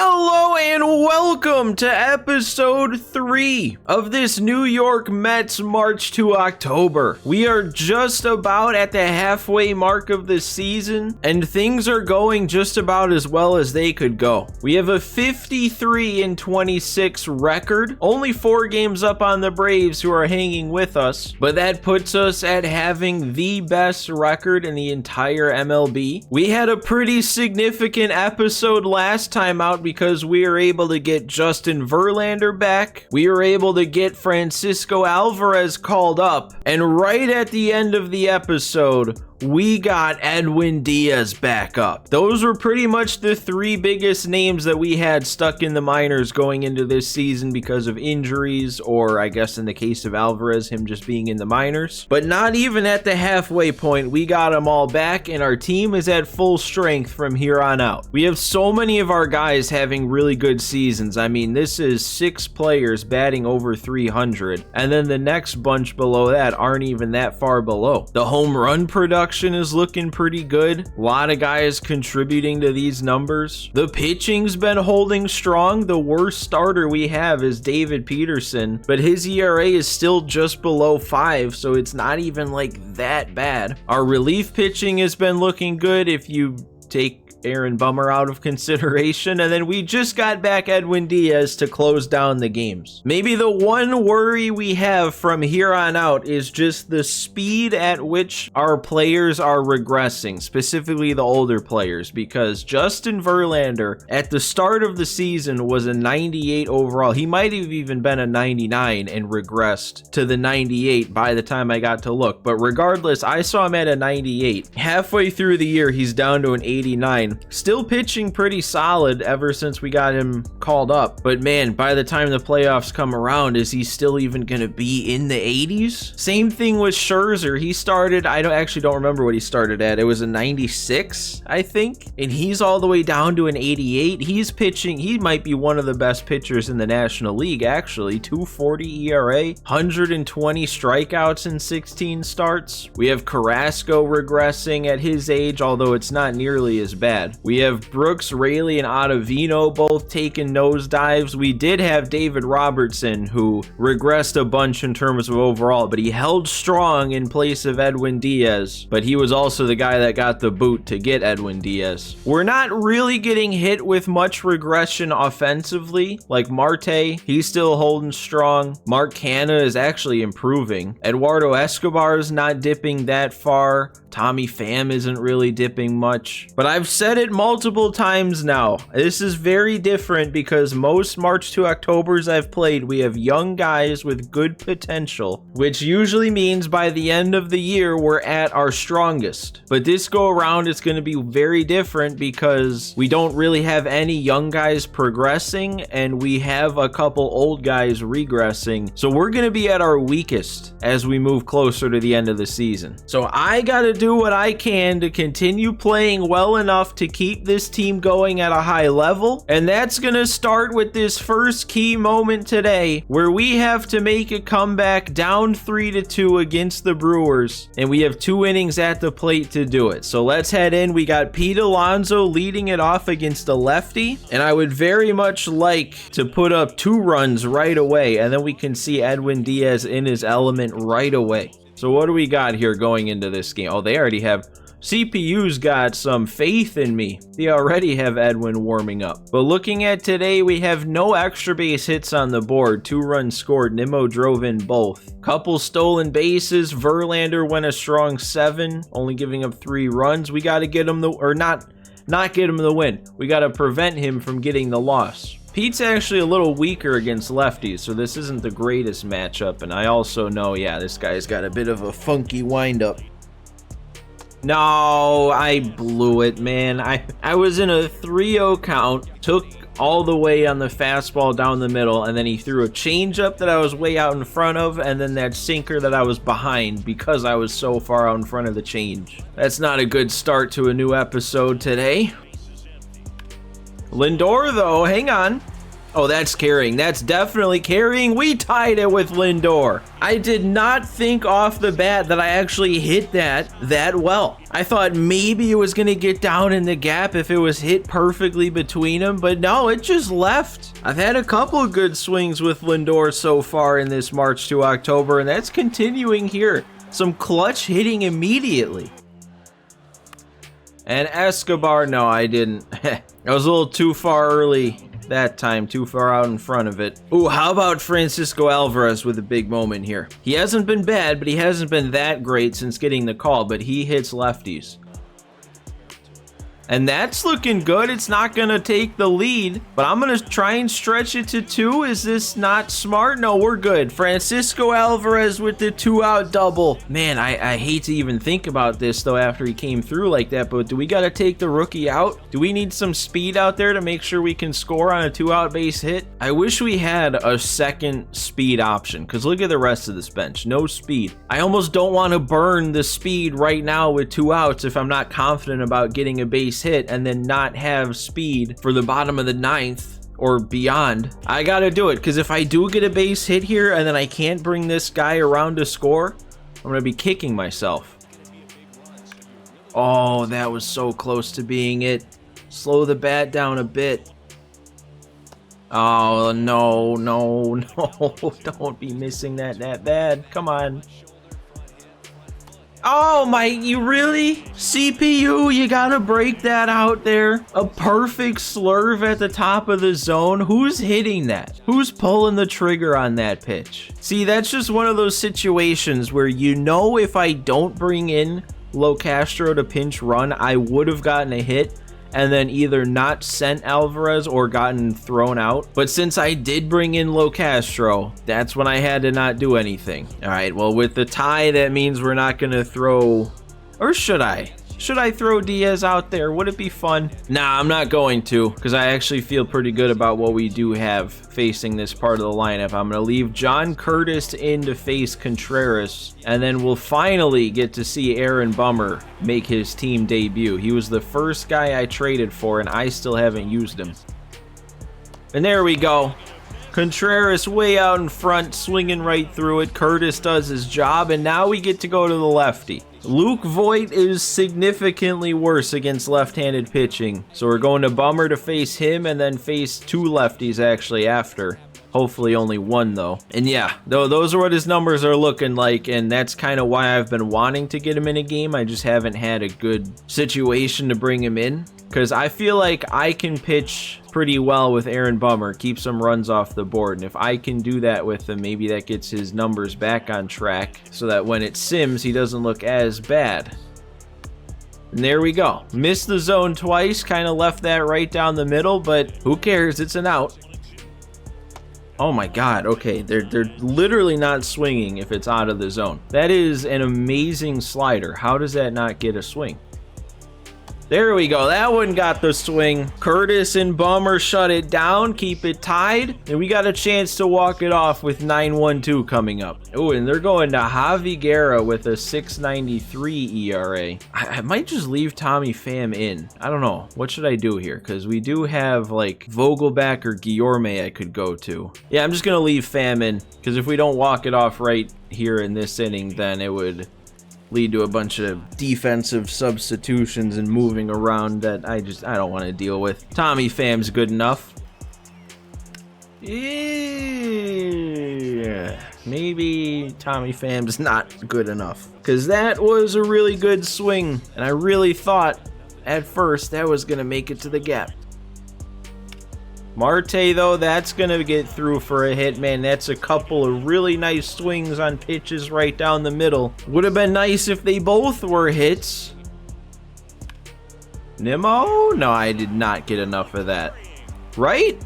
Hello and welcome to episode 3 of this New York Mets March to October. We are just about at the halfway mark of the season, and things are going just about as well as they could go. We have a 53-26 record, only 4 games up on the Braves who are hanging with us, but that puts us at having the best record in the entire MLB. We had a pretty significant episode last time out because we were able to get Justin Verlander back. We were able to get Francisco Alvarez called up. And right at the end of the episode, we got Edwin Diaz back up. Those were pretty much the 3 biggest names that we had stuck in the minors going into this season because of injuries, or I guess in the case of Alvarez, him just being in the minors. But not even at the halfway point, we got them all back, and our team is at full strength from here on out. We have so many of our guys having really good seasons. I mean, this is 6 players batting over 300, and then the next bunch below that aren't even that far below. The home run production is looking pretty good. A lot of guys contributing to these numbers. The pitching's been holding strong. The worst starter we have is David Peterson, but his ERA is still just below 5, so it's not even like that bad. Our relief pitching has been looking good if you take Aaron Bummer out of consideration, and then we just got back Edwin Diaz to close down the games. Maybe the one worry we have from here on out is just the speed at which our players are regressing, specifically the older players, because Justin Verlander at the start of the season was a 98 overall. He might have even been a 99 and regressed to the 98 by the time I got to look, but regardless, I saw him at a 98. Halfway through the year, he's down to an 89. Still pitching pretty solid ever since we got him called up. But man, by the time the playoffs come around, is he still even going to be in the 80s? Same thing with Scherzer. He started, I don't remember what he started at. It was a 96, I think. And he's all the way down to an 88. He's pitching, he might be one of the best pitchers in the National League, actually. 240 ERA, 120 strikeouts in 16 starts. We have Carrasco regressing at his age, although it's not nearly as bad. We have Brooks, Raley, and Ottavino both taking nosedives. We did have David Robertson, who regressed a bunch in terms of overall, but he held strong in place of Edwin Diaz. But he was also the guy that got the boot to get Edwin Diaz. We're not really getting hit with much regression offensively. Like Marte, he's still holding strong. Mark Canha is actually improving. Eduardo Escobar is not dipping that far. Tommy Pham isn't really dipping much. But I've said it multiple times now. This is very different because most March to Octobers I've played, we have young guys with good potential, which usually means by the end of the year, we're at our strongest. But this go around, it's going to be very different because we don't really have any young guys progressing, and we have a couple old guys regressing. So we're going to be at our weakest as we move closer to the end of the season. So I got to do what I can to continue playing well enough to keep this team going at a high level, and that's gonna start with this first key moment today where we have to make a comeback down 3-2 against the Brewers, and we have 2 innings at the plate to do it. So let's head in. We got Pete Alonso leading it off against a lefty, and I would very much like to put up 2 runs right away, and then we can see Edwin Diaz in his element right away. So what do we got here going into this game? Oh, they already have... CPU's got some faith in me. They already have Edwin warming up. But looking at today, we have no extra base hits on the board. 2 runs scored. Nimmo drove in both. Couple stolen bases. Verlander went a strong 7, only giving up 3 runs. We got to get him the... or not get him the win. We got to prevent him from getting the loss. Pete's actually a little weaker against lefties, so this isn't the greatest matchup. And I also know, yeah, this guy's got a bit of a funky windup. No, I blew it, man. I was in a 3-0 count, took all the way on the fastball down the middle, and then he threw a changeup that I was way out in front of, and then that sinker that I was behind because I was so far out in front of the change. That's not a good start to a new episode today. Lindor, though, hang on. Oh, that's carrying. That's definitely carrying. We tied it with Lindor. I did not think off the bat that I actually hit that well. I thought maybe it was going to get down in the gap if it was hit perfectly between them, but no, it just left. I've had a couple of good swings with Lindor so far in this March to October, and that's continuing here. Some clutch hitting immediately. And Escobar, no, I didn't. I was a little too far early that time, too far out in front of it. Ooh, how about Francisco Alvarez with a big moment here? He hasn't been bad, but he hasn't been that great since getting the call, but he hits lefties. And that's looking good. It's not going to take the lead, but I'm going to try and stretch it to 2. Is this not smart? No, we're good. Francisco Alvarez with the 2-out double. Man, I hate to even think about this, though, after he came through like that, but do we got to take the rookie out? Do we need some speed out there to make sure we can score on a 2-out base hit? I wish we had a second speed option, because look at the rest of this bench. No speed. I almost don't want to burn the speed right now with 2 outs if I'm not confident about getting a base hit and then not have speed for the bottom of the 9th or beyond. I gotta do it, because if I do get a base hit here and then I can't bring this guy around to score, I'm gonna be kicking myself. Oh, that was so close to being it. Slow the bat down a bit. Oh, no, no, no. Don't be missing that bad. Come on. Oh my, you really? CPU, you gotta break that out there. A perfect slurve at the top of the zone. Who's hitting that? Who's pulling the trigger on that pitch? See, that's just one of those situations where you know if I don't bring in Locastro to pinch run, I would have gotten a hit and then either not sent Alvarez or gotten thrown out. But since I did bring in Locastro, that's when I had to not do anything. All right, well, with the tie, that means we're not going to throw... Or should I? Should I throw Diaz out there? Would it be fun? Nah, I'm not going to, because I actually feel pretty good about what we do have facing this part of the lineup. I'm going to leave John Curtis in to face Contreras, and then we'll finally get to see Aaron Bummer make his team debut. He was the first guy I traded for, and I still haven't used him. And there we go. Contreras way out in front, swinging right through it. Curtis does his job, and now we get to go to the lefty. Luke Voit is significantly worse against left-handed pitching, so we're going to Bummer to face him and then face 2 lefties actually after. Hopefully only 1 though. And yeah, those are what his numbers are looking like, and that's kind of why I've been wanting to get him in a game. I just haven't had a good situation to bring him in, because I feel like I can pitch pretty well with Aaron Bummer, keep some runs off the board, and if I can do that with him, maybe that gets his numbers back on track so that when it sims, he doesn't look as bad. And there we go. Missed the zone twice, kind of left that right down the middle, but who cares? It's an out. Oh my god, okay, they're literally not swinging if it's out of the zone. That is an amazing slider. How does that not get a swing? There we go. That one got the swing. Curtis and Bummer shut it down, keep it tied, and we got a chance to walk it off with 9-1-2 coming up. Oh, and they're going to Javi Guerra with a 6.93 ERA. I might just leave Tommy Pham in. I don't know. What should I do here? Because we do have like Vogelback or Guillorme I could go to. Yeah, I'm just going to leave Pham in, because if we don't walk it off right here in this inning, then it would lead to a bunch of defensive substitutions and moving around that I don't want to deal with. Tommy Pham's good enough. Yeah, maybe Tommy Pham's not good enough, because that was a really good swing, and I really thought at first that was going to make it to the gap. Marte, though, that's going to get through for a hit, man. That's a couple of really nice swings on pitches right down the middle. Would have been nice if they both were hits. Nimmo? No, I did not get enough of that. Right?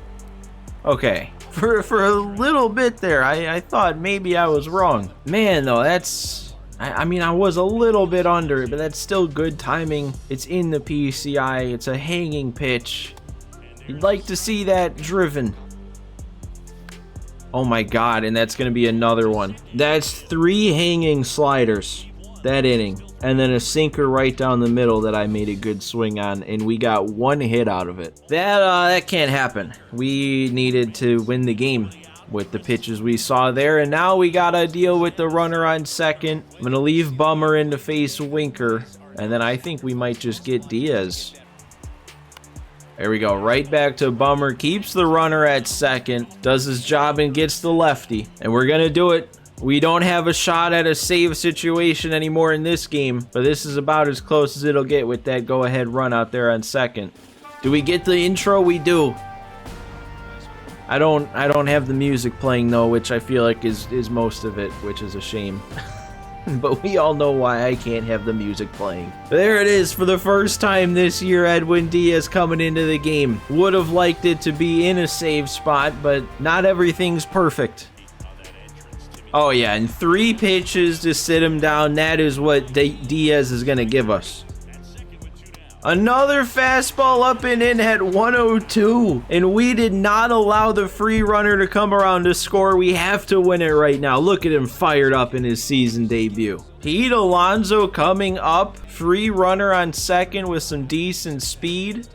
Okay. For a little bit there, I thought maybe I was wrong. Man, though, that's... I mean, I was a little bit under it, but that's still good timing. It's in the PCI. It's a hanging pitch. You'd like to see that driven. Oh my god, and that's going to be another one. That's 3 hanging sliders. that inning. And then a sinker right down the middle that I made a good swing on, and we got one hit out of it. That can't happen. We needed to win the game with the pitches we saw there, and now we gotta deal with the runner on second. I'm gonna leave Bummer in to face Winker, and then I think we might just get Diaz. There we go, right back to Bummer, keeps the runner at second, does his job and gets the lefty, and we're gonna do it. We don't have a shot at a save situation anymore in this game, but this is about as close as it'll get with that go-ahead run out there on second. Do we get the intro? We do. I don't have the music playing though, which I feel like is most of it, which is a shame. But we all know why I can't have the music playing. There it is for the first time this year, Edwin Diaz coming into the game. Would have liked it to be in a save spot, but not everything's perfect. Oh yeah, and 3 pitches to sit him down. That is what Diaz is going to give us. Another fastball up and in at 102. And we did not allow the free runner to come around to score. We have to win it right now. Look at him fired up in his season debut. Pete Alonso coming up. Free runner on second with some decent speed.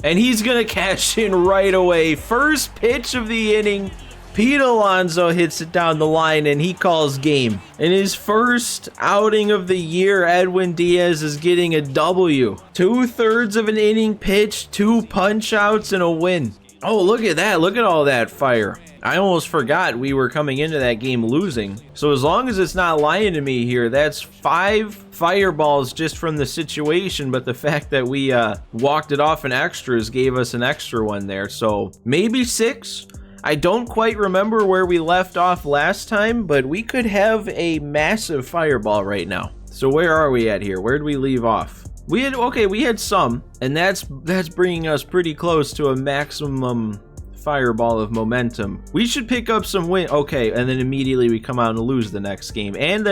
And he's going to cash in right away. First pitch of the inning. Pete Alonso hits it down the line and he calls game. In his first outing of the year, Edwin Diaz is getting a W. 2/3 of an inning pitch, 2 punch outs, and a win. Oh, look at that. Look at all that fire. I almost forgot we were coming into that game losing. So as long as it's not lying to me here, that's 5 fireballs just from the situation, but the fact that we walked it off in extras gave us an extra one there. So maybe 6. I don't quite remember where we left off last time, but we could have a massive fireball right now. So where are we at here? Where did we leave off? We had some, and that's bringing us pretty close to a maximum fireball of momentum. We should pick up some win. Okay, and then immediately we come out and lose the next game. And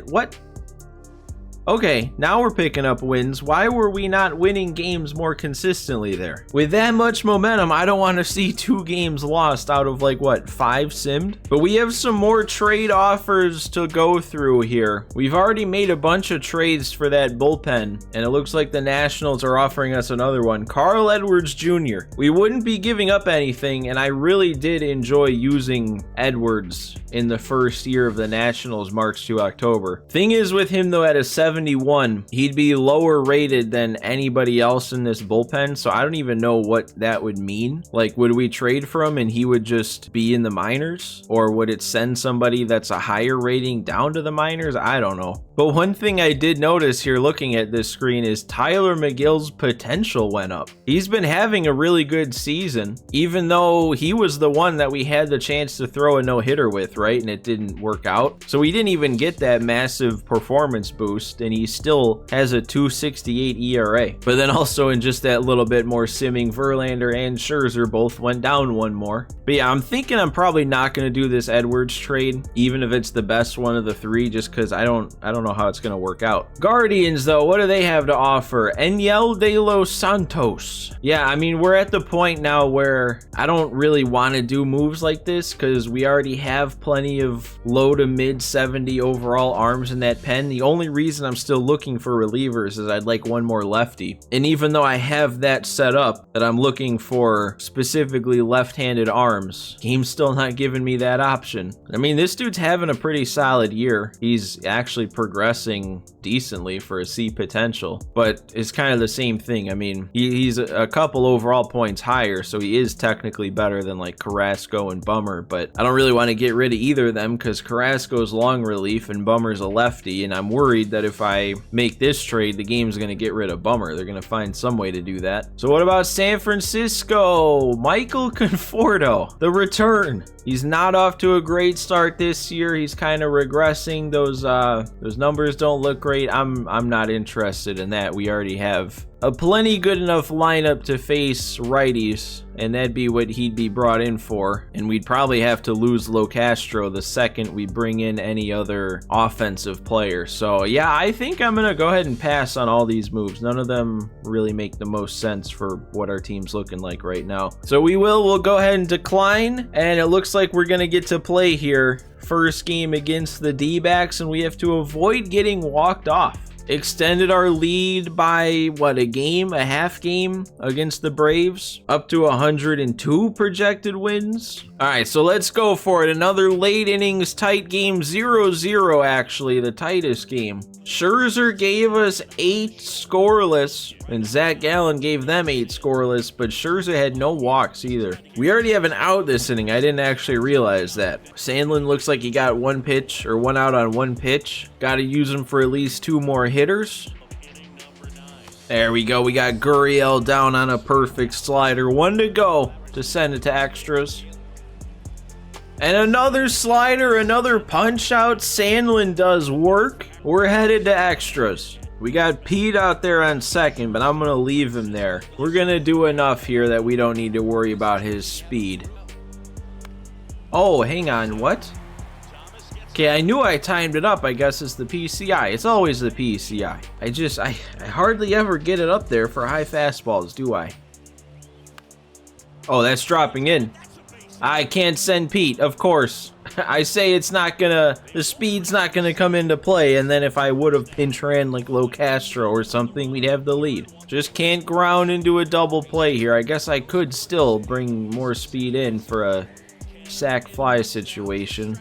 what? Okay, now we're picking up wins. Why were we not winning games more consistently there? With that much momentum, I don't want to see 2 games lost out of like, what, 5 simmed? But we have some more trade offers to go through here. We've already made a bunch of trades for that bullpen, and it looks like the Nationals are offering us another one. Carl Edwards Jr. We wouldn't be giving up anything, and I really did enjoy using Edwards in the first year of the Nationals, March to October. Thing is with him though, at a 71, he'd be lower rated than anybody else in this bullpen, so I don't even know what that would mean. Like, would we trade for him and he would just be in the minors? Or would it send somebody that's a higher rating down to the minors? I don't know. But one thing I did notice here looking at this screen is Tyler McGill's potential went up. He's been having a really good season, even though he was the one that we had the chance to throw a no-hitter with, right? And it didn't work out. So he didn't even get that massive performance boost, and he still has a 2.68 ERA. But then also in just that little bit more simming, Verlander and Scherzer both went down one more. But yeah, I'm thinking I'm probably not going to do this Edwards trade, even if it's the best one of the 3, just because I don't know how it's going to work out. Guardians, though, what do they have to offer? Enyel De Los Santos. Yeah, I mean, we're at the point now where I don't really want to do moves like this because we already have plenty of low to mid 70 overall arms in that pen. The only reason I'm still looking for relievers is I'd like one more lefty. And even though I have that set up, that I'm looking for specifically left-handed arms, game's still not giving me that option. I mean, this dude's having a pretty solid year. He's actually progressing decently for a C potential, but it's kind of the same thing. I mean, he's a couple overall points higher, so he is technically better than like Carrasco and Bummer, but I don't really want to get rid of either of them because Carrasco's long relief and Bummer's a lefty, and I'm worried that if I make this trade, the game's going to get rid of Bummer. They're going to find some way to do that. So what about San Francisco? Michael Conforto, the return. He's not off to a great start this year. He's kind of regressing. Those numbers don't look great. I'm not interested in that. We already have a plenty good enough lineup to face righties, and that'd be what he'd be brought in for. And we'd probably have to lose Locastro the second we bring in any other offensive player. So yeah, I think I'm gonna go ahead and pass on all these moves. None of them really make the most sense for what our team's looking like right now. So we'll go ahead and decline, and it looks like we're gonna get to play here. First game against the D-backs, and we have to avoid getting walked off. Extended our lead by, what, a half game against the Braves, up to 102 projected wins. All right, so let's go for it. Another late innings tight game, 0-0 actually, the tightest game. Scherzer gave us 8 scoreless, and Zach Gallen gave them 8 scoreless, but Scherzer had no walks either. We already have an out this inning. I didn't actually realize that. Sandlin looks like he got one out on one pitch. Got to use him for at least 2 more hitters. There we go. We got Gurriel down on a perfect slider. 1 to go to send it to extras. And another slider, another punch out. Sandlin does work. We're headed to extras. We got Pete out there on second, but I'm going to leave him there. We're going to do enough here that we don't need to worry about his speed. Oh, hang on. What? Okay, I knew I timed it up. I guess it's the PCI. It's always the PCI. I hardly ever get it up there for high fastballs, do I? Oh, that's dropping in. I can't send Pete, of course. I say it's not gonna, the speed's not gonna come into play, and then if I would have pinch ran like Locastro or something, we'd have the lead. Just can't ground into a double play here. I guess I could still bring more speed in for a sac fly situation.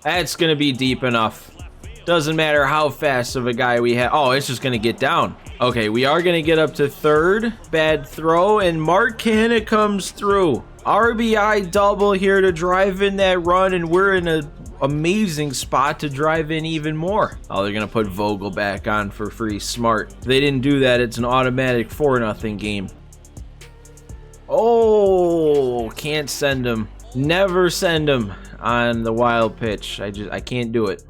That's gonna be deep enough. Doesn't matter how fast of a guy we have. Oh, it's just gonna get down. Okay, we are gonna get up to third. Bad throw, and Mark Canha comes through. RBI double here to drive in that run, and we're in an amazing spot to drive in even more. Oh, they're gonna put Vogel back on for free. Smart. If they didn't do that, it's an automatic 4-0 game. Oh, can't send him. Never send him on the wild pitch. I can't do it.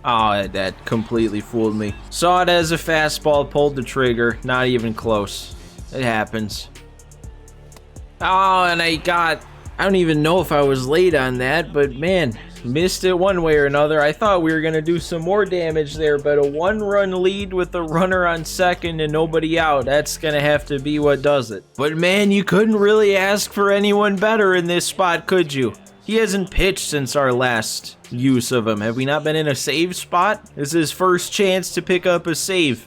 Oh, that completely fooled me. Saw it as a fastball, pulled the trigger. Not even close. It happens. Oh, and I don't even know if I was late on that, but man, missed it one way or another. I thought we were going to do some more damage there, but a 1-run lead with a runner on second and nobody out, that's going to have to be what does it. But man, you couldn't really ask for anyone better in this spot, could you? He hasn't pitched since our last use of him. Have we not been in a save spot? This is his first chance to pick up a save.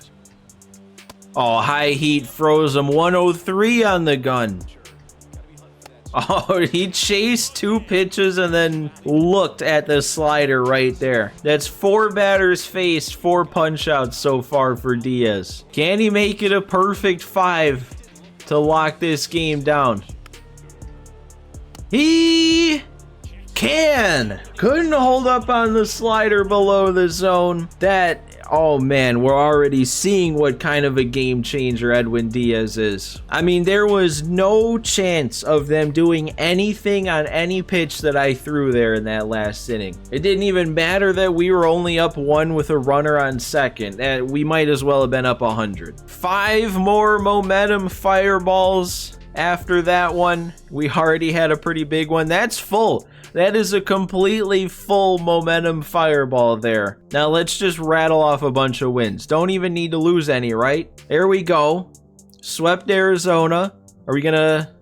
Oh, high heat froze him. 103 on the gun. Oh, he chased 2 pitches and then looked at the slider right there. That's 4 batters faced, 4 punch outs so far for Diaz. Can he make it a perfect 5 to lock this game down? He can. Couldn't hold up on the slider below the zone. That, oh man, we're already seeing what kind of a game changer Edwin Diaz is. I mean, there was no chance of them doing anything on any pitch that I threw there in that last inning. It didn't even matter that we were only up 1 with a runner on second. We might as well have been up 100. 5 more momentum fireballs after that one. We already had a pretty big one. That's full. That is a completely full momentum fireball there. Now let's just rattle off a bunch of wins. Don't even need to lose any, right? There we go. Swept Arizona. Are we gonna...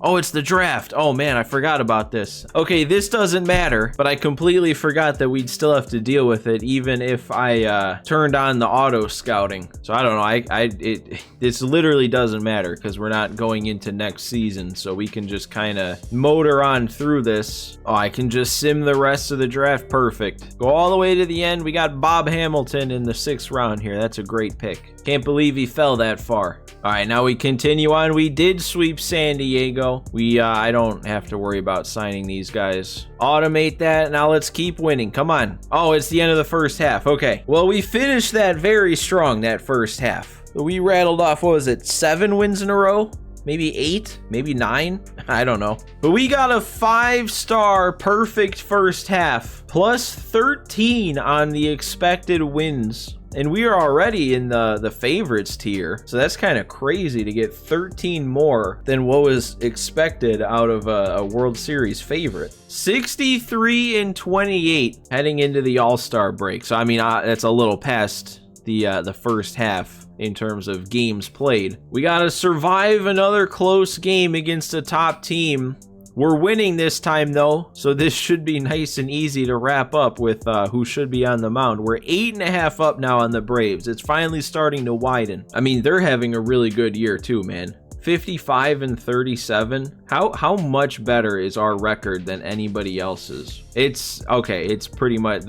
Oh, it's the draft. Oh man, I forgot about this. Okay, this doesn't matter, but I completely forgot that we'd still have to deal with it even if I turned on the auto scouting. So I don't know, this literally doesn't matter because we're not going into next season, so we can just kind of motor on through this. Oh, I can just sim the rest of the draft. Perfect. Go all the way to the end. We got Bob Hamilton in the 6th round here. That's a great pick. Can't believe he fell that far. All right, now we continue on. We did sweep San Diego. I don't have to worry about signing these guys. Automate that. Now let's keep winning. Come on. Oh, it's the end of the first half. Okay. Well, we finished that very strong, that first half. We rattled off, what was it, 7 wins in a row? Maybe 8? Maybe 9? I don't know. But we got a 5-star perfect first half. Plus 13 on the expected wins. And we are already in the favorites tier. So that's kind of crazy to get 13 more than what was expected out of a World Series favorite. 63-28 heading into the All-Star break. So I mean, that's a little past the first half in terms of games played. We got to survive another close game against a top team. We're winning this time though, so this should be nice and easy to wrap up with who should be on the mound. We're 8.5 up now on the Braves. It's finally starting to widen. I mean, they're having a really good year too, man. 55-37. How much better is our record than anybody else's? It's okay. It's pretty much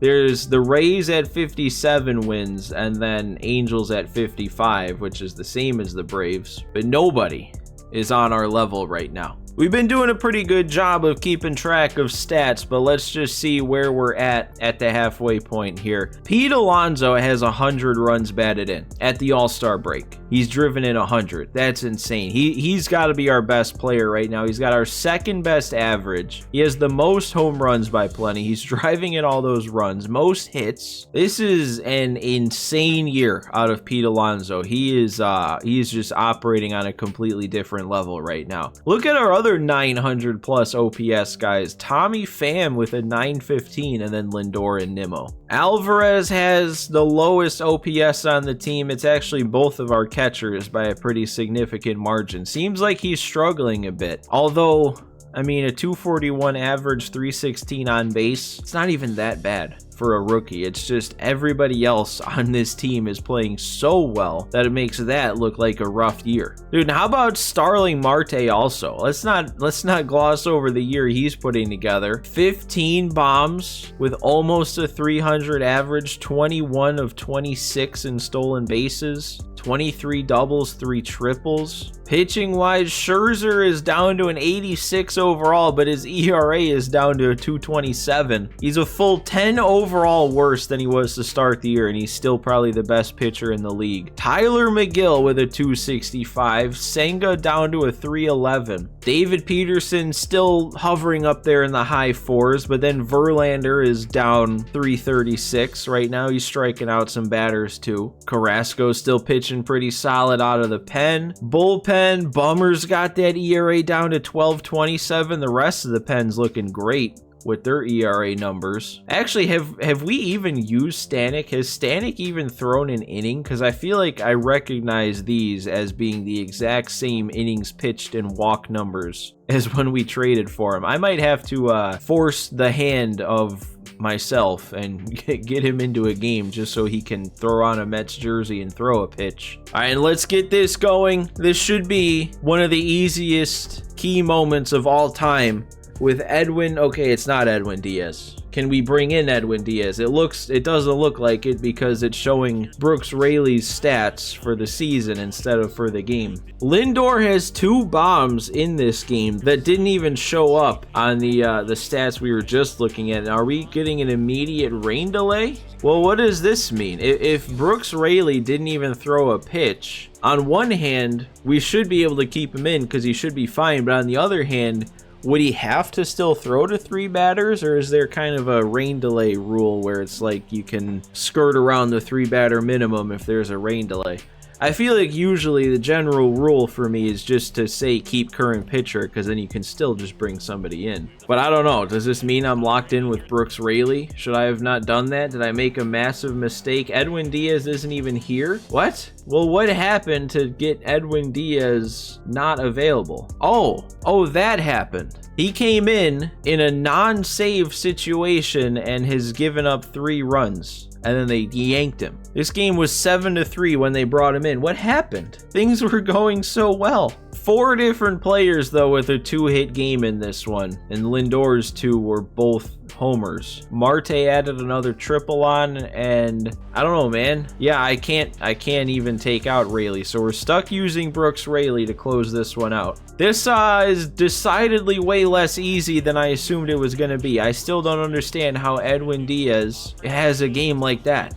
there's the Rays at 57 wins and then Angels at 55, which is the same as the Braves, but nobody is on our level right now. We've been doing a pretty good job of keeping track of stats, but let's just see where we're at the halfway point here. Pete Alonso has 100 runs batted in at the All-Star break. He's driven in 100. That's insane. He's got to be our best player right now. He's got our second best average. He has the most home runs by plenty. He's driving in all those runs, most hits. This is an insane year out of Pete Alonso. He is just operating on a completely different level right now. Look at our other 900 plus OPS guys. Tommy Pham with a 915, and then Lindor and Nimmo. Alvarez has the lowest OPS on the team. It's actually both of our catchers by a pretty significant margin. Seems like he's struggling a bit. Although, I mean, a 241 average, 316 on base, it's not even that bad for a rookie. It's just everybody else on this team is playing so well that it makes that look like a rough year. Dude, how about Starling Marte also? Let's not gloss over the year he's putting together. 15 bombs with almost a 300 average, 21 of 26 in stolen bases, 23 doubles, 3 triples. Pitching wise, Scherzer is down to an 86 overall, but his ERA is down to a 227. He's a full 10 overall worse than he was to start the year, and he's still probably the best pitcher in the league. Tyler McGill with a 265. Senga down to a 311. David Peterson still hovering up there in the high fours, but then Verlander is down 336 right now. He's striking out some batters too. Carrasco's still pitching pretty solid out of the pen. Bullpen, Bummer's got that ERA down to 12.27. The rest of the pen's looking great with their ERA numbers. Actually, have we even used Stanek? Has Stanek even thrown an inning? Because I feel like I recognize these as being the exact same innings pitched and walk numbers as when we traded for him. I might have to force the hand of myself and get him into a game just so he can throw on a Mets jersey and throw a pitch. All right, let's get this going. This should be one of the easiest key moments of all time with Edwin. Okay, it's not Edwin Diaz. Can we bring in Edwin Diaz? It doesn't look like it because it's showing Brooks Raley's stats for the season instead of for the game. Lindor has 2 bombs in this game that didn't even show up on the stats we were just looking at. Are we getting an immediate rain delay? Well, what does this mean? If Brooks Raley didn't even throw a pitch, on one hand, we should be able to keep him in because he should be fine, but on the other hand, would he have to still throw to 3 batters, or is there kind of a rain delay rule where it's like you can skirt around the 3 batter minimum if there's a rain delay? I feel like usually the general rule for me is just to say keep current pitcher, because then you can still just bring somebody in. But I don't know. Does this mean I'm locked in with Brooks Raley? Should I have not done that? Did I make a massive mistake? Edwin Diaz isn't even here? What? Well, what happened to get Edwin Diaz not available? Oh, that happened. He came in a non-save situation and has given up 3 runs. And then they yanked him. This game was 7-3 when they brought him in. What happened? Things were going so well. 4 different players, though, with a 2-hit game in this one. And Lindor's 2 were both homers. Marte added another triple on, and I don't know, man. Yeah, I can't even take out Raley. So we're stuck using Brooks Raley to close this one out. This is decidedly way less easy than I assumed it was going to be. I still don't understand how Edwin Diaz has a game like that.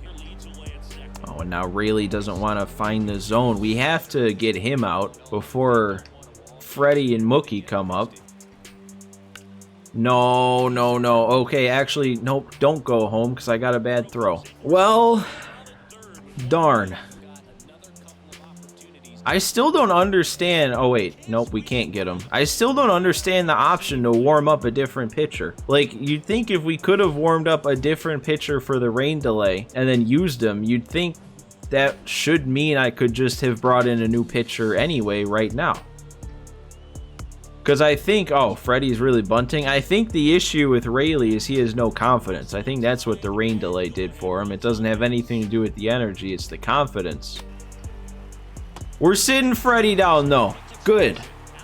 Oh, and now Raley doesn't want to find the zone. We have to get him out before Freddie and Mookie come up. No. Okay, actually, nope. Don't go home because I got a bad throw. Well, Darn. I still don't understand. Oh, wait. Nope, we can't get him. I still don't understand the option to warm up a different pitcher. Like, you'd think if we could have warmed up a different pitcher for the rain delay and then used him, you'd think that should mean I could just have brought in a new pitcher anyway right now. Because I think, oh, Freddie's really bunting. I think the issue with Rayleigh is he has no confidence. I think that's what the rain delay did for him. It doesn't have anything to do with the energy. It's the confidence. We're sitting Freddie down, though. Good.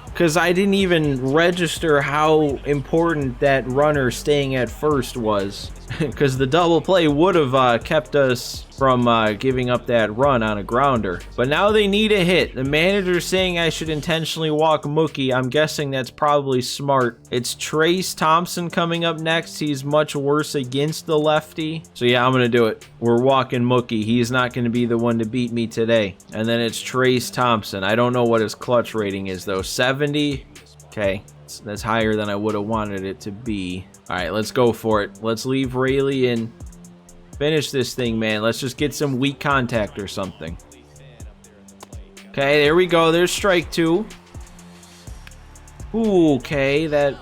Because I didn't even register how important that runner staying at first was. Because the double play would have kept us from giving up that run on a grounder. But now they need a hit. The manager's saying I should intentionally walk Mookie. I'm guessing that's probably smart. It's Trace Thompson coming up next. He's much worse against the lefty. So yeah, I'm going to do it. We're walking Mookie. He's not going to be the one to beat me today. And then it's Trace Thompson. I don't know what his clutch rating is though. 70. Okay. That's higher than I would have wanted it to be. All right, let's go for it. Let's leave Rayleigh in. Finish this thing, man. Let's just get some weak contact or something. Okay, there we go. There's strike two. Ooh, okay, that...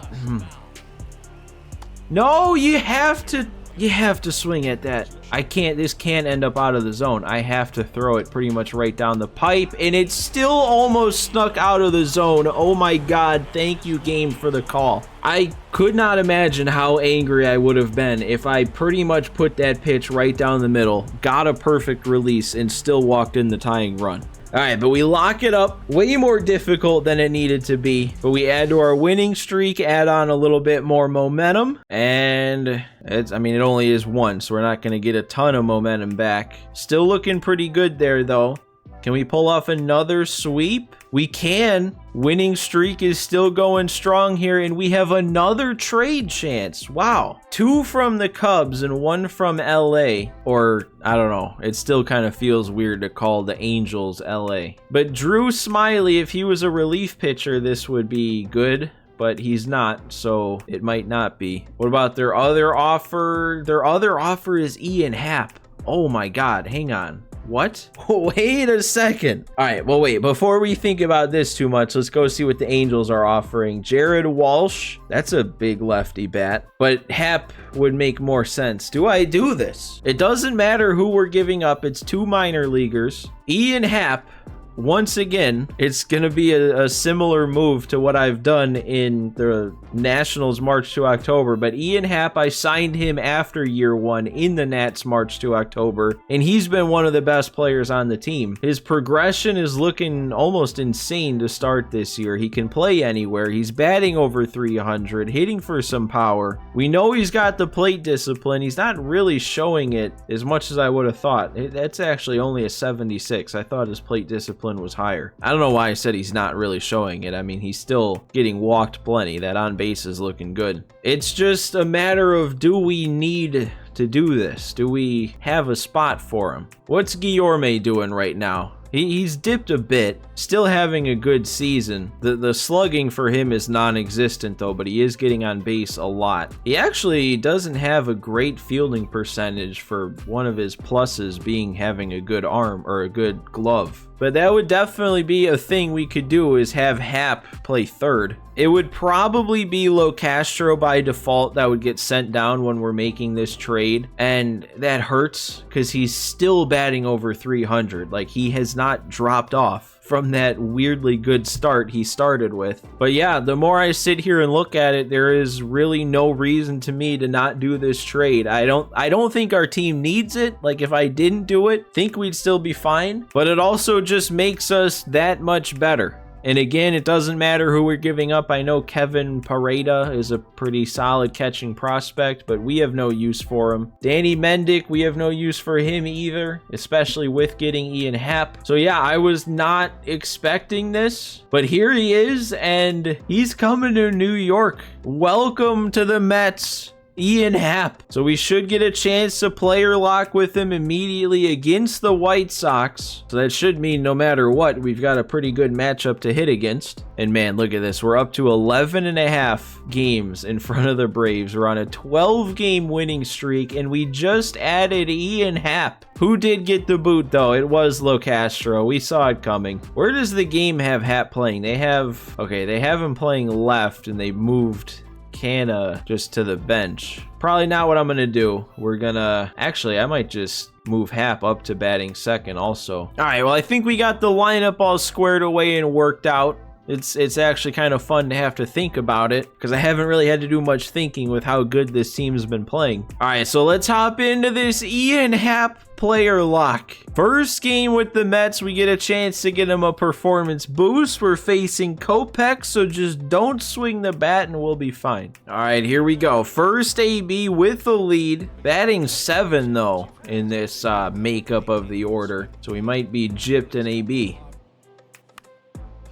No, you have to swing at that. I can't, this can't end up out of the zone. I have to throw it pretty much right down the pipe, and it still almost snuck out of the zone. Oh my God, thank you, game, for the call. I could not imagine how angry I would have been if I pretty much put that pitch right down the middle, got a perfect release, and still walked in the tying run. All right, but we lock it up. Way more difficult than it needed to be. But we add to our winning streak, add on a little bit more momentum. And it's, I mean, it only is one, so we're not going to get a ton of momentum back. Still looking pretty good there, though. Can we pull off another sweep? We can. Winning streak is still going strong here, and we have another trade chance. Wow. 2 from the Cubs and 1 from LA. Or, I don't know. It still kind of feels weird to call the Angels LA. But Drew Smiley, if he was a relief pitcher, this would be good. But he's not, so it might not be. What about their other offer? Their other offer is Ian Happ. Oh my God, hang on. What? Wait a second. All right, well, wait. Before we think about this too much, let's go see what the Angels are offering. Jared Walsh, that's a big lefty bat, but Happ would make more sense. Do I do this? It doesn't matter who we're giving up. It's 2 minor leaguers. Ian Happ. Once again, it's going to be a similar move to what I've done in the Nationals March to October, but Ian Happ, I signed him after year 1 in the Nats March to October, and he's been one of the best players on the team. His progression is looking almost insane to start this year. He can play anywhere. He's batting over 300, hitting for some power. We know he's got the plate discipline. He's not really showing it as much as I would have thought. That's actually only a 76. I thought his plate discipline was higher. I don't know why I said he's not really showing it. I mean, he's still getting walked plenty. That on base is looking good. It's just a matter of, do we need to do this? Do we have a spot for him? What's Guillorme doing right now? He's dipped a bit, still having a good season. The slugging for him is non-existent though, but he is getting on base a lot. He actually doesn't have a great fielding percentage for one of his pluses being having a good arm or a good glove. But that would definitely be a thing we could do, is have Happ play third. It would probably be Locastro by default that would get sent down when we're making this trade. And that hurts because he's still batting over 300. Like, he has not dropped off from that weirdly good start he started with. But yeah, the more I sit here and look at it, there is really no reason to me to not do this trade. I don't think our team needs it. Like, if I didn't do it, I think we'd still be fine. But it also just makes us that much better. And again, it doesn't matter who we're giving up. I know Kevin Pareda is a pretty solid catching prospect, but we have no use for him. Danny Mendick, we have no use for him either, especially with getting Ian Happ. So yeah, I was not expecting this, but here he is, and he's coming to New York. Welcome to the Mets, Ian Happ. So we should get a chance to player lock with him immediately against the White Sox. So that should mean no matter what, we've got a pretty good matchup to hit against. And man, look at this. We're up to 11.5 games in front of the Braves. We're on a 12-game winning streak, and we just added Ian Happ. Who did get the boot, though? It was LoCastro. We saw it coming. Where does the game have Happ playing? They have him playing left, and they moved Canna just to the bench. Probably not what I'm gonna do. We're gonna actually, I might just move Happ up to batting second also. All right, well, I think we got the lineup all squared away and worked out. It's actually kind of fun to have to think about it because I haven't really had to do much thinking with how good this team's been playing. All right, so let's hop into this Ian Happ player lock. First game with the Mets, we get a chance to get him a performance boost. We're facing Kopech, so just don't swing the bat and we'll be fine. All right, here we go. First AB with the lead. Batting 7, though, in this makeup of the order. So we might be gypped in AB.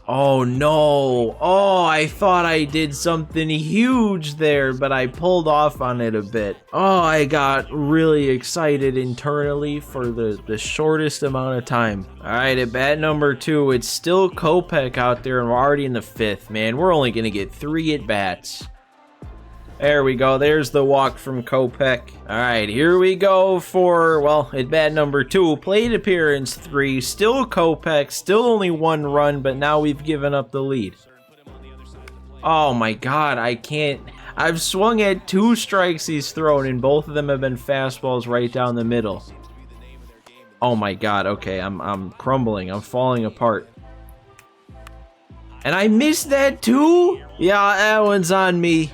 Oh no, oh, I thought I did something huge there, but I pulled off on it a bit. Oh, I got really excited internally for the shortest amount of time. All right, at bat number 2, it's still Kopech out there, and we're already in the 5th, man. We're only gonna get 3 at bats. There we go. There's the walk from Kopech. All right, here we go for, well, at bat number 2, plate appearance 3, still Kopech, still only 1 run, but now we've given up the lead. Oh my God, I can't. I've swung at 2 strikes he's thrown, and both of them have been fastballs right down the middle. Oh my God, okay, I'm crumbling. I'm falling apart. And I missed that too? Yeah, that one's on me.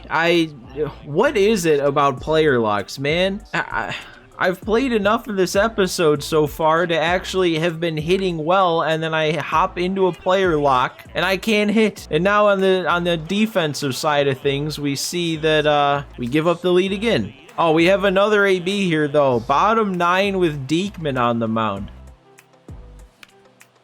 What is it about player locks, man? I've played enough of this episode so far to actually have been hitting well, and then I hop into a player lock and I can't hit. And now on the defensive side of things, we see that we give up the lead again. Oh, we have another AB here though. Bottom 9 with Diekman on the mound.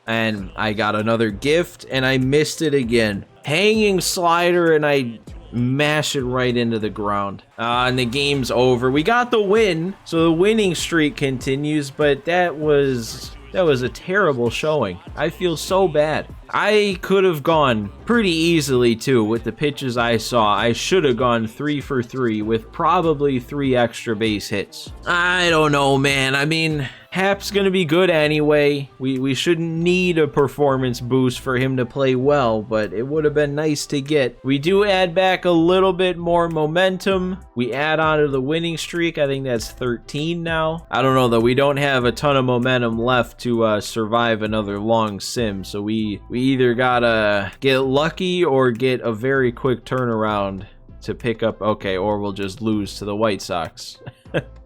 And I got another gift, and I missed it again. Hanging slider, and I mash it right into the ground. And the game's over. We got the win, so the winning streak continues, but that was a terrible showing. I feel so bad. I could have gone pretty easily, too, with the pitches I saw. I should have gone 3 for 3 with probably 3 extra base hits. I don't know, man. I mean, Happ's gonna be good anyway. We shouldn't need a performance boost for him to play well, but it would have been nice to get. We do add back a little bit more momentum. We add on to the winning streak. I think that's 13 now. I don't know, though. We don't have a ton of momentum left to survive another long sim, so we either gotta get lucky or get a very quick turnaround to pick up, okay, or we'll just lose to the White Sox.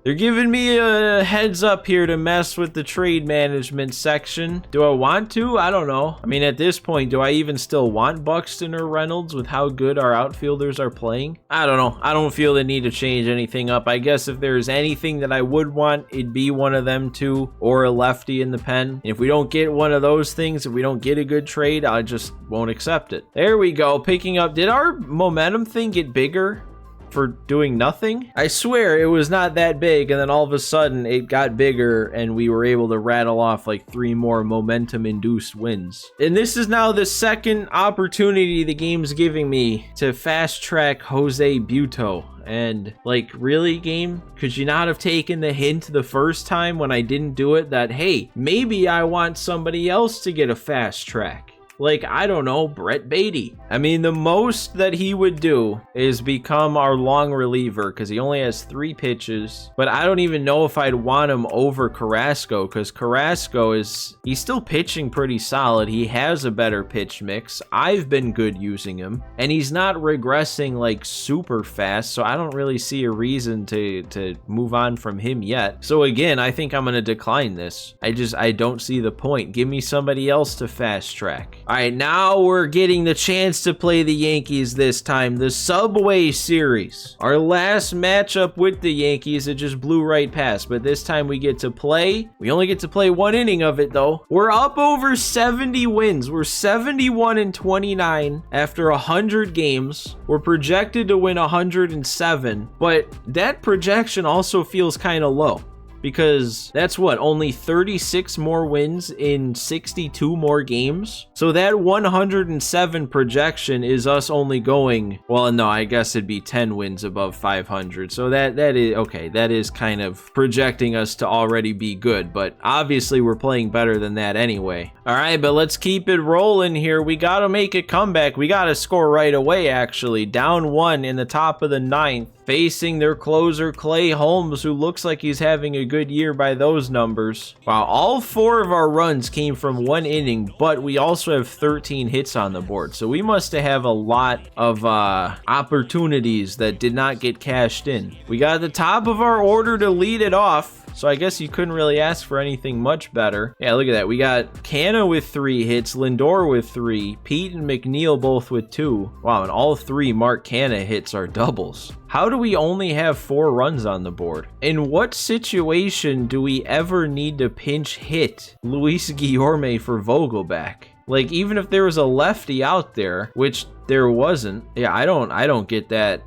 They're giving me a heads up here to mess with the trade management section. Do I want to? I don't know. I mean, at this point, do I even still want Buxton or Reynolds with how good our outfielders are playing? I don't know. I don't feel the need to change anything up. I guess if there's anything that I would want, it'd be one of them two or a lefty in the pen. And if we don't get one of those things, if we don't get a good trade, I just won't accept it. There we go. Picking up. Did our momentum thing get bigger for doing nothing? I swear it was not that big, and then all of a sudden it got bigger and we were able to rattle off like 3 more momentum induced wins. And this is now the second opportunity the game's giving me to fast track Jose Buto. And like, really, game? Could you not have taken the hint the first time when I didn't do it that, hey, maybe I want somebody else to get a fast track? Like, I don't know, Brett Beatty. I mean, the most that he would do is become our long reliever because he only has 3 pitches. But I don't even know if I'd want him over Carrasco because Carrasco he's still pitching pretty solid. He has a better pitch mix. I've been good using him. And he's not regressing like super fast, so I don't really see a reason to move on from him yet. So again, I think I'm going to decline this. I don't see the point. Give me somebody else to fast track. All right, now we're getting the chance to play the Yankees this time. The Subway Series. Our last matchup with the Yankees, it just blew right past. But this time we get to play. We only get to play one inning of it, though. We're up over 70 wins. We're 71-29 after 100 games. We're projected to win 107. But that projection also feels kind of low. Because that's what, only 36 more wins in 62 more games? So that 107 projection is us only going, well, no, I guess it'd be 10 wins above 500. So that is, okay, that is kind of projecting us to already be good, but obviously we're playing better than that anyway. All right, but let's keep it rolling here. We got to make a comeback. We got to score right away, actually. Down 1 in the top of the 9th. Facing their closer, Clay Holmes, who looks like he's having a good year by those numbers. Wow, all 4 of our runs came from 1 inning, but we also have 13 hits on the board. So we must have a lot of opportunities that did not get cashed in. We got the top of our order to lead it off. So I guess you couldn't really ask for anything much better. Yeah, look at that. We got Canna with 3 hits, Lindor with 3, Pete and McNeil both with 2. Wow, and all 3 Mark Canna hits are doubles. How do we only have 4 runs on the board? In what situation do we ever need to pinch hit Luis Guillorme for Vogelback? Like, even if there was a lefty out there, which there wasn't. Yeah, I don't get that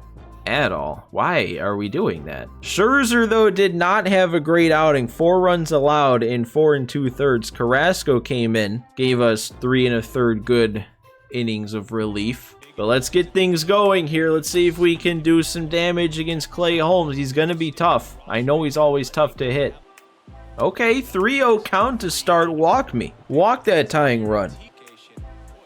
at all. Why are we doing that? Scherzer, though, did not have a great outing. 4 runs allowed in 4 2/3. Carrasco came in, gave us 3 1/3 good innings of relief. But let's get things going here. Let's see if we can do some damage against Clay Holmes. He's going to be tough. I know he's always tough to hit. Okay, 3-0 count to start. Walk me. Walk that tying run.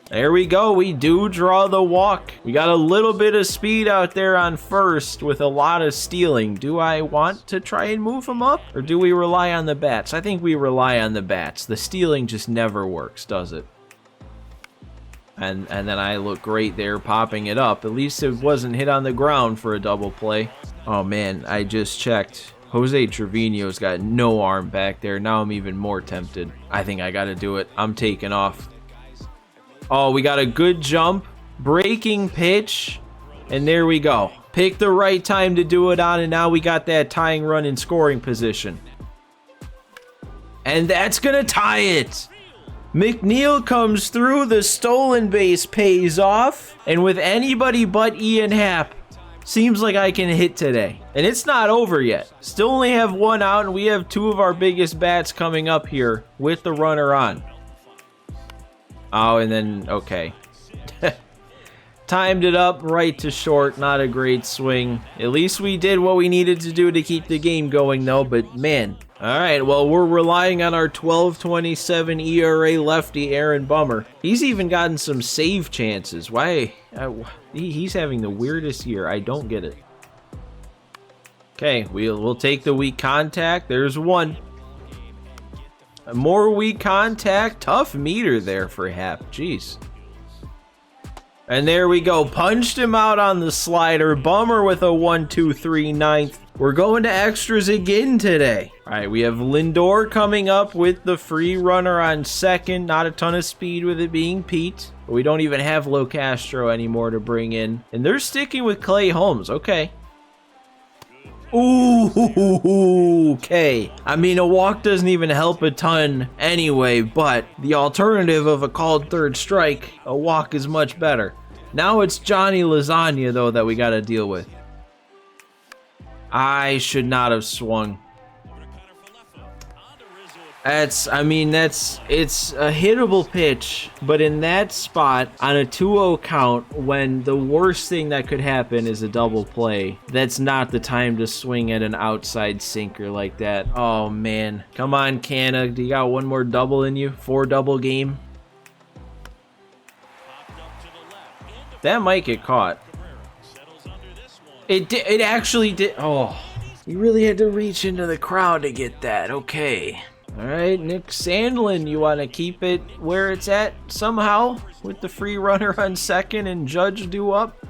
There we go. We do draw the walk. We got a little bit of speed out there on first with a lot of stealing. Do I want to try and move him up? Or do we rely on the bats? I think we rely on the bats. The stealing just never works, does it? And then I look great there popping it up. At least it wasn't hit on the ground for a double play. Oh man, I just checked. Jose Trevino's got no arm back there. Now I'm even more tempted. I think I got to do it. I'm taking off. Oh, we got a good jump. Breaking pitch. And there we go. Pick the right time to do it on, and now we got that tying run in scoring position. And that's going to tie it. McNeil comes through, the stolen base pays off, and with anybody but Ian Happ, seems like I can hit today. And it's not over yet. Still only have 1 out, and we have 2 of our biggest bats coming up here with the runner on. Oh, and then, okay. Timed it up right to short, not a great swing. At least we did what we needed to do to keep the game going, though, but man. All right, well, we're relying on our 12.27 ERA lefty, Aaron Bummer. He's even gotten some save chances. Why? He's having the weirdest year. I don't get it. Okay, we'll take the weak contact. There's 1. More weak contact. Tough meter there for Happ. Jeez. And there we go. Punched him out on the slider. Bummer with a 1-2-3 ninth. We're going to extras again today. All right, we have Lindor coming up with the free runner on second. Not a ton of speed with it being Pete. But we don't even have Lo Castro anymore to bring in. And they're sticking with Clay Holmes. Okay. Ooh, okay. I mean, a walk doesn't even help a ton anyway, but the alternative of a called third strike, a walk is much better. Now it's Johnny Lasagna, though, that we got to deal with. I should not have swung. It's a hittable pitch, but in that spot, on a 2-0 count, when the worst thing that could happen is a double play, that's not the time to swing at an outside sinker like that. Oh, man. Come on, Canna. Do you got one more double in you? 4-double game? That might get caught. It actually did. Oh, you really had to reach into the crowd to get that. Okay. All right, Nick Sandlin, you want to keep it where it's at somehow with the free runner on second and Judge due up?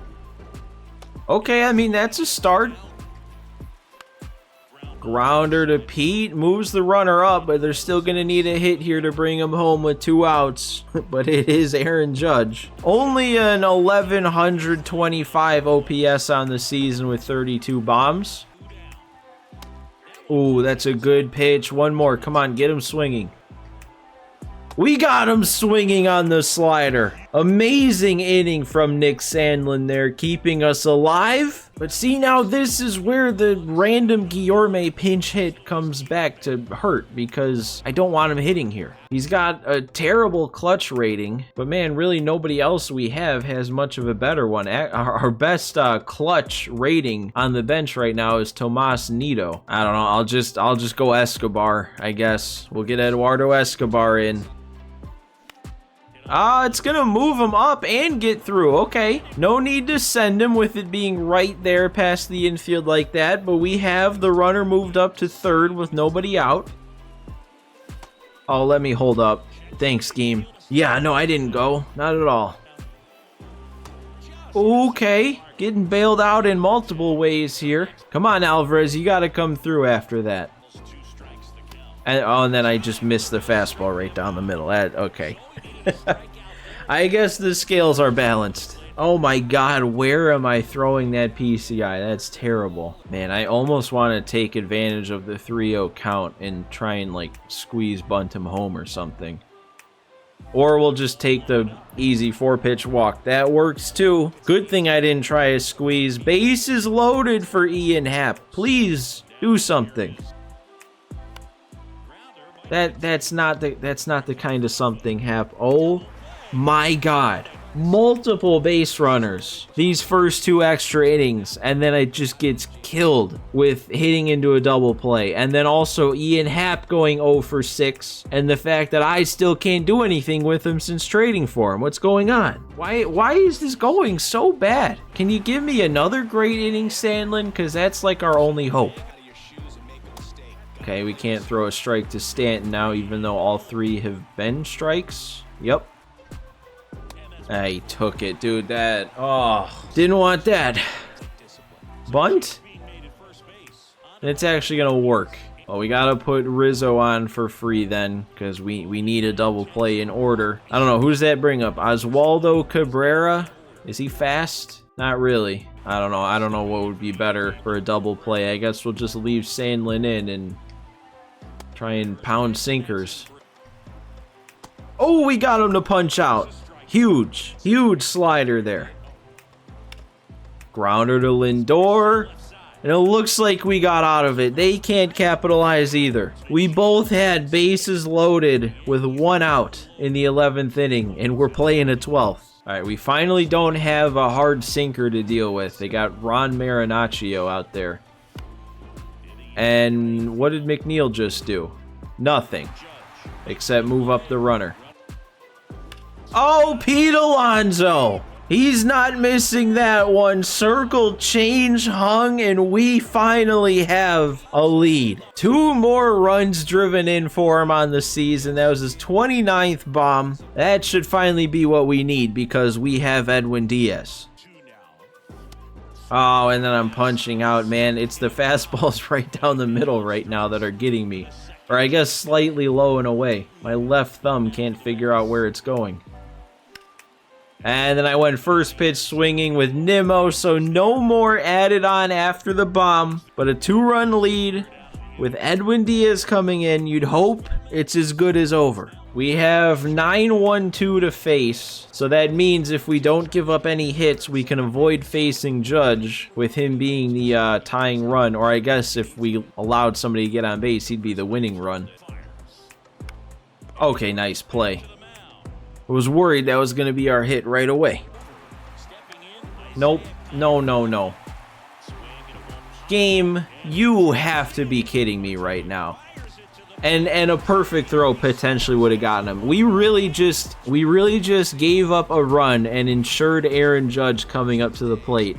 Okay, I mean, that's a start. Grounder to Pete, moves the runner up, but they're still going to need a hit here to bring him home with 2 outs. But it is Aaron Judge. Only an 1125 OPS on the season with 32 bombs. Ooh, that's a good pitch. One more. Come on, get him swinging. We got him swinging on the slider. Amazing inning from Nick Sandlin there, keeping us alive. But see, now this is where the random Guillorme pinch hit comes back to hurt, because I don't want him hitting here. He's got a terrible clutch rating, but man, really nobody else we have has much of a better one. Our best clutch rating on the bench right now is Tomas Nido. I don't know, I'll just go Escobar, I guess. We'll get Eduardo Escobar in. It's gonna move him up and get through. Okay, no need to send him with it being right there past the infield like that, but we have the runner moved up to third with nobody out. Oh, let me hold up. Thanks, game. Yeah, no, I didn't go. Not at all. Okay, getting bailed out in multiple ways here. Come on, Alvarez, you gotta come through after that. And then I just missed the fastball right down the middle. Okay. I guess the scales are balanced. Oh my god, where am I throwing that PCI? That's terrible. Man, I almost want to take advantage of the 3-0 count and try and like squeeze bunt him home or something. Or we'll just take the easy 4-pitch walk. That works too. Good thing I didn't try a squeeze. Bases loaded for Ian Happ. Please do something. That's not the kind of something, Hap. Oh my god. Multiple base runners these first 2 extra innings, and then it just gets killed with hitting into a double play. And then also Ian Happ going 0 for 6, and the fact that I still can't do anything with him since trading for him. What's going on? Why is this going so bad? Can you give me another great inning, Sandlin? Because that's like our only hope. Okay, we can't throw a strike to Stanton now, even though all 3 have been strikes. Yep. I took it, dude. That, didn't want that. Bunt? It's actually gonna work. Well, we gotta put Rizzo on for free then, because we need a double play in order. I don't know, who's that bring up? Oswaldo Cabrera? Is he fast? Not really. I don't know what would be better for a double play. I guess we'll just leave Sandlin in and try and pound sinkers. Oh, we got him to punch out. Huge slider there. Grounder to Lindor. And it looks like we got out of it. They can't capitalize either. We both had bases loaded with 1 out in the 11th inning, and we're playing a 12th. All right, we finally don't have a hard sinker to deal with. They got Ron Marinaccio out there. And what did McNeil just do? Nothing. Except move up the runner. Oh, Pete Alonso! He's not missing that one. Circle change hung, and we finally have a lead. 2 more runs driven in for him on the season. That was his 29th bomb. That should finally be what we need, because we have Edwin Diaz. Oh, and then I'm punching out, man. It's the fastballs right down the middle right now that are getting me. Or I guess slightly low and away. My left thumb can't figure out where it's going. And then I went first pitch swinging with Nimmo, so no more added on after the bomb. But a 2-run lead with Edwin Diaz coming in. You'd hope it's as good as over. We have 9-1-2 to face, so that means if we don't give up any hits, we can avoid facing Judge with him being the tying run. Or I guess if we allowed somebody to get on base, he'd be the winning run. Okay, nice play. I was worried that was going to be our hit right away. Nope. No. Game, you have to be kidding me right now. And a perfect throw potentially would have gotten him. We really just gave up a run and ensured Aaron Judge coming up to the plate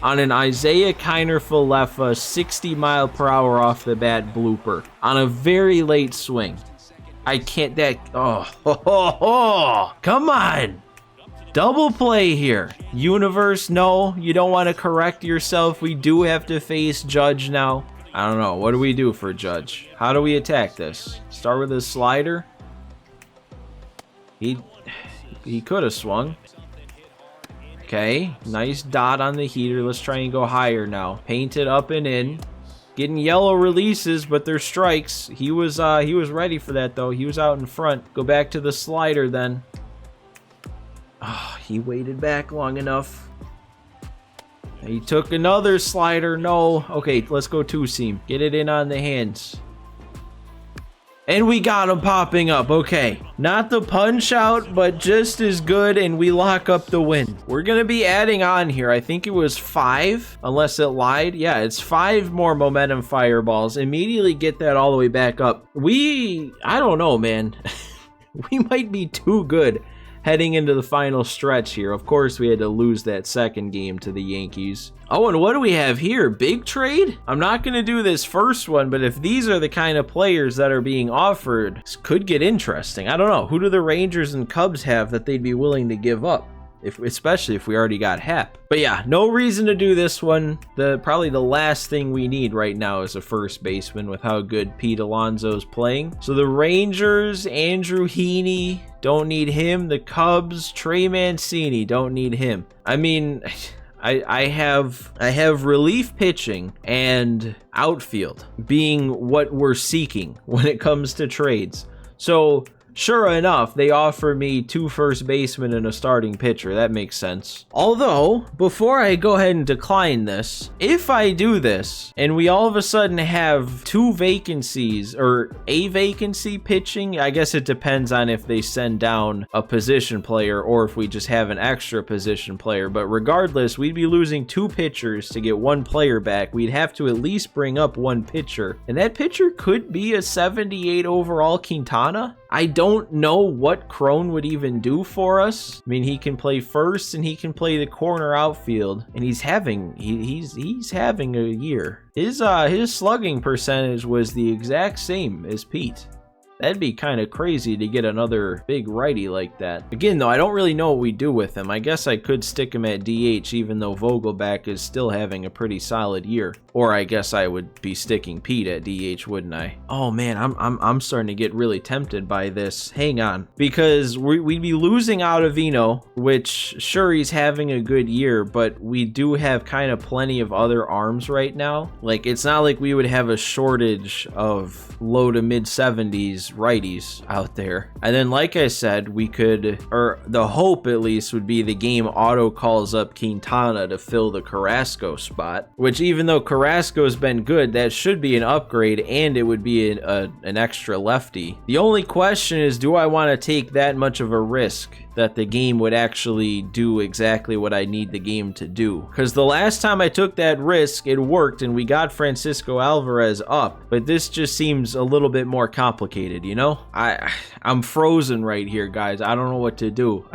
on an Isaiah Kiner-Falefa 60-mile-per-hour off the bat blooper on a very late swing. I can't, come on. Double play here. Universe, no, you don't want to correct yourself. We do have to face Judge now. I don't know. What do we do for Judge? How do we attack this? Start with his slider. He could have swung. Okay, nice dot on the heater. Let's try and go higher now. Paint it up and in. Getting yellow releases, but they're strikes. He was ready for that though. He was out in front. Go back to the slider then. Oh, he waited back long enough. He took another slider. No. Okay, let's go two-seam. Get it in on the hands. And we got him popping up. Okay. Not the punch out, but just as good, and we lock up the win. We're going to be adding on here. I think it was 5, unless it lied. Yeah, it's 5 more momentum fireballs. Immediately get that all the way back up. I don't know, man. We might be too good heading into the final stretch here. Of course, we had to lose that second game to the Yankees. Oh, and what do we have here? Big trade? I'm not going to do this first one, but if these are the kind of players that are being offered, this could get interesting. I don't know. Who do the Rangers and Cubs have that they'd be willing to give up? Especially if we already got Hap. But yeah, no reason to do this one. Probably the last thing we need right now is a first baseman with how good Pete Alonso's playing. So the Rangers, Andrew Heaney, don't need him. The Cubs, Trey Mancini, don't need him. I mean, I have relief pitching and outfield being what we're seeking when it comes to trades. So sure enough, they offer me 2 first basemen and a starting pitcher. That makes sense. Although, before I go ahead and decline this, if I do this and we all of a sudden have 2 vacancies or a vacancy pitching, I guess it depends on if they send down a position player or if we just have an extra position player. But regardless, we'd be losing 2 pitchers to get 1 player back. We'd have to at least bring up 1 pitcher. And that pitcher could be a 78 overall Quintana. I don't know what Crone would even do for us. I mean, he can play first and he can play the corner outfield, and he's having a year. His slugging percentage was the exact same as Pete. That'd be kind of crazy to get another big righty like that. Again, though, I don't really know what we do with him. I guess I could stick him at DH, even though Vogelback is still having a pretty solid year. Or I guess I would be sticking Pete at DH, wouldn't I? Oh man, I'm starting to get really tempted by this. Hang on, because we'd be losing Ottavino, which sure he's having a good year, but we do have kind of plenty of other arms right now. Like, it's not like we would have a shortage of low to mid 70s righties out there. And then, like I said, we could, or the hope at least would be the game auto calls up Quintana to fill the Carrasco spot, which even though Carrasco's been good, that should be an upgrade and it would be an extra lefty. The only question is, do I want to take that much of a risk that the game would actually do exactly what I need the game to do? Because the last time I took that risk, it worked and we got Francisco Alvarez up, but this just seems a little bit more complicated, you know? I'm frozen right here, guys. I don't know what to do.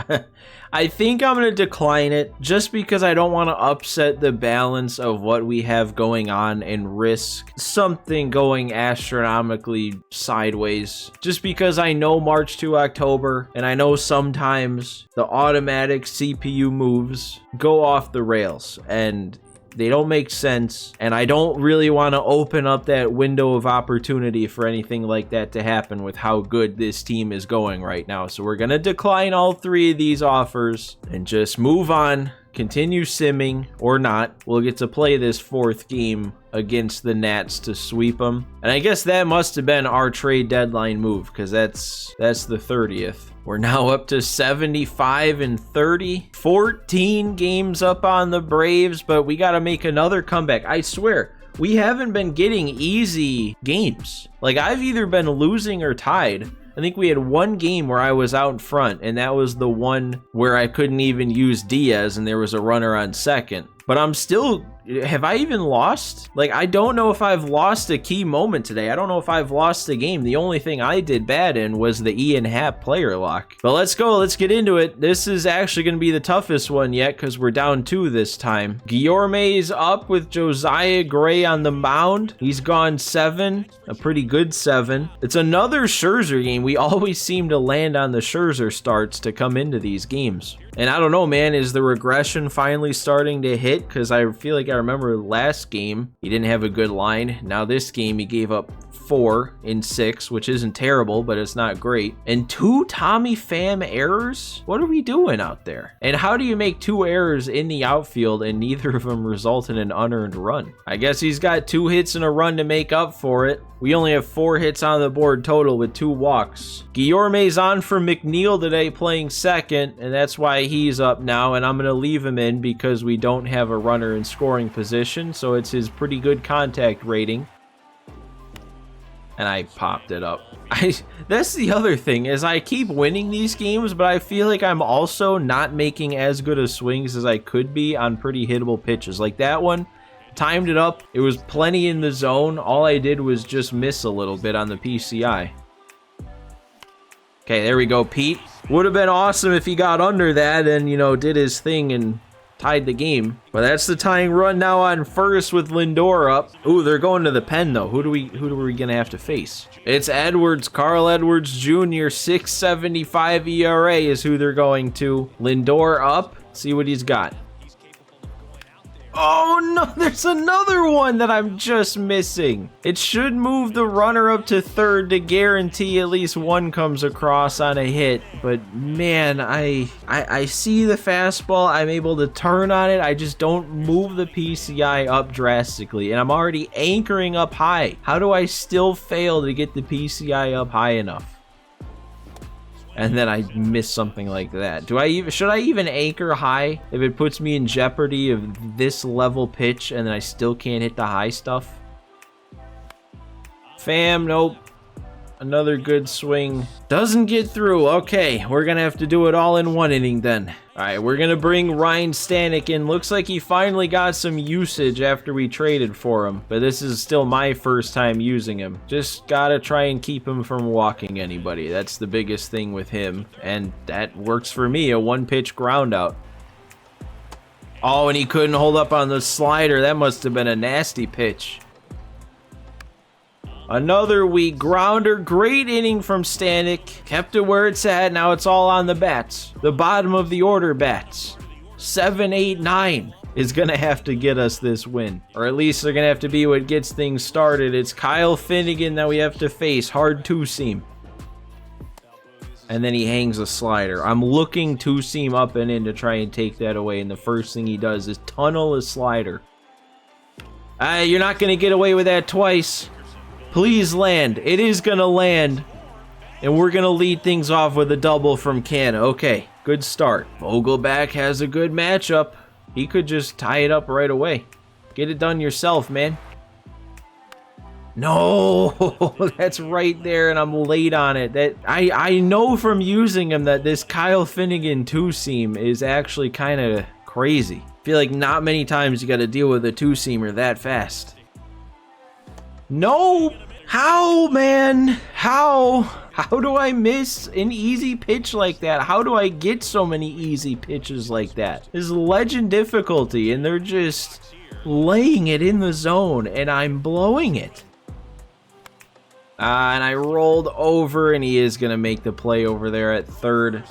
I think I'm going to decline it just because I don't want to upset the balance of what we have going on and risk something going astronomically sideways. Just because I know March to October, and I know sometimes the automatic CPU moves go off the rails and they don't make sense, and I don't really want to open up that window of opportunity for anything like that to happen with how good this team is going right now. So we're going to decline all 3 of these offers and just move on, continue simming or not. We'll get to play this 4th game against the Nats to sweep them. And I guess that must have been our trade deadline move, because that's the 30th. We're now up to 75 and 30, 14 games up on the Braves, but we got to make another comeback. I swear, we haven't been getting easy games. Like, I've either been losing or tied. I think we had 1 game where I was out in front, and that was the one where I couldn't even use Diaz and there was a runner on second. But I'm still, have I even lost? Like, I don't know if I've lost a key moment today. I don't know if I've lost a game. The only thing I did bad in was the Ian Happ player lock. But let's go. Let's get into it. This is actually going to be the toughest one yet because we're down 2 this time. Guillorme's up with Josiah Gray on the mound. He's gone 7, a pretty good 7. It's another Scherzer game. We always seem to land on the Scherzer starts to come into these games. And I don't know, man, is the regression finally starting to hit? Because I feel like gotta remember last game, he didn't have a good line. Now this game, he gave up 4 in 6, which isn't terrible, but it's not great. And 2 Tommy Pham errors? What are we doing out there? And how do you make 2 errors in the outfield and neither of them result in an unearned run? I guess he's got 2 hits and a run to make up for it. We only have 4 hits on the board total with 2 walks. Guillorme's on for McNeil today playing second, and that's why he's up now, and I'm going to leave him in because we don't have a runner in scoring position, so it's his pretty good contact rating. And I popped it up. That's the other thing, is I keep winning these games, but I feel like I'm also not making as good of swings as I could be on pretty hittable pitches. Like that one, timed it up. It was plenty in the zone. All I did was just miss a little bit on the PCI. Okay, there we go, Pete. Would have been awesome if he got under that and, you know, did his thing and tied the game. But that's the tying run now on first with Lindor up. Ooh, they're going to the pen though. Who are we gonna have to face? It's Edwards, Carl Edwards Jr. 6.75 ERA is who they're going to. Lindor up. See what he's got. Oh no, there's another one that I'm just missing. It should move the runner up to third to guarantee at least one comes across on a hit. But man, I see the fastball. I'm able to turn on it. I just don't move the PCI up drastically. And I'm already anchoring up high. How do I still fail to get the PCI up high enough? And then I miss something like that. Should I even anchor high if it puts me in jeopardy of this level pitch and then I still can't hit the high stuff? Pham, nope. Another good swing. Doesn't get through. Okay, we're gonna have to do it all in one inning then. All right, we're gonna bring Ryan Stanek in. Looks like he finally got some usage after we traded for him, but this is still my first time using him. Just gotta try and keep him from walking anybody. That's the biggest thing with him, and that works for me, a one-pitch ground out. Oh, and he couldn't hold up on the slider. That must have been a nasty pitch. Another weak grounder. Great inning from Stanek. Kept it where it's at. Now it's all on the bats. The bottom of the order bats. 7, 8, 9 is going to have to get us this win. Or at least they're going to have to be what gets things started. It's Kyle Finnegan that we have to face. Hard two-seam. And then he hangs a slider. I'm looking two-seam up and in to try and take that away. And the first thing he does is tunnel a slider. You're not going to get away with that twice. Please land. It is going to land. And we're going to lead things off with a double from Canna. Okay, good start. Vogelback has a good matchup. He could just tie it up right away. Get it done yourself, man. No, that's right there, and I'm late on it. That I know from using him that this Kyle Finnegan two-seam is actually kind of crazy. I feel like not many times you got to deal with a two-seamer that fast. No! How, man? How do I miss an easy pitch like that? How do I get so many easy pitches like that? This is legend difficulty, and they're just laying it in the zone, and I'm blowing it. And I rolled over, and he is going to make the play over there at third.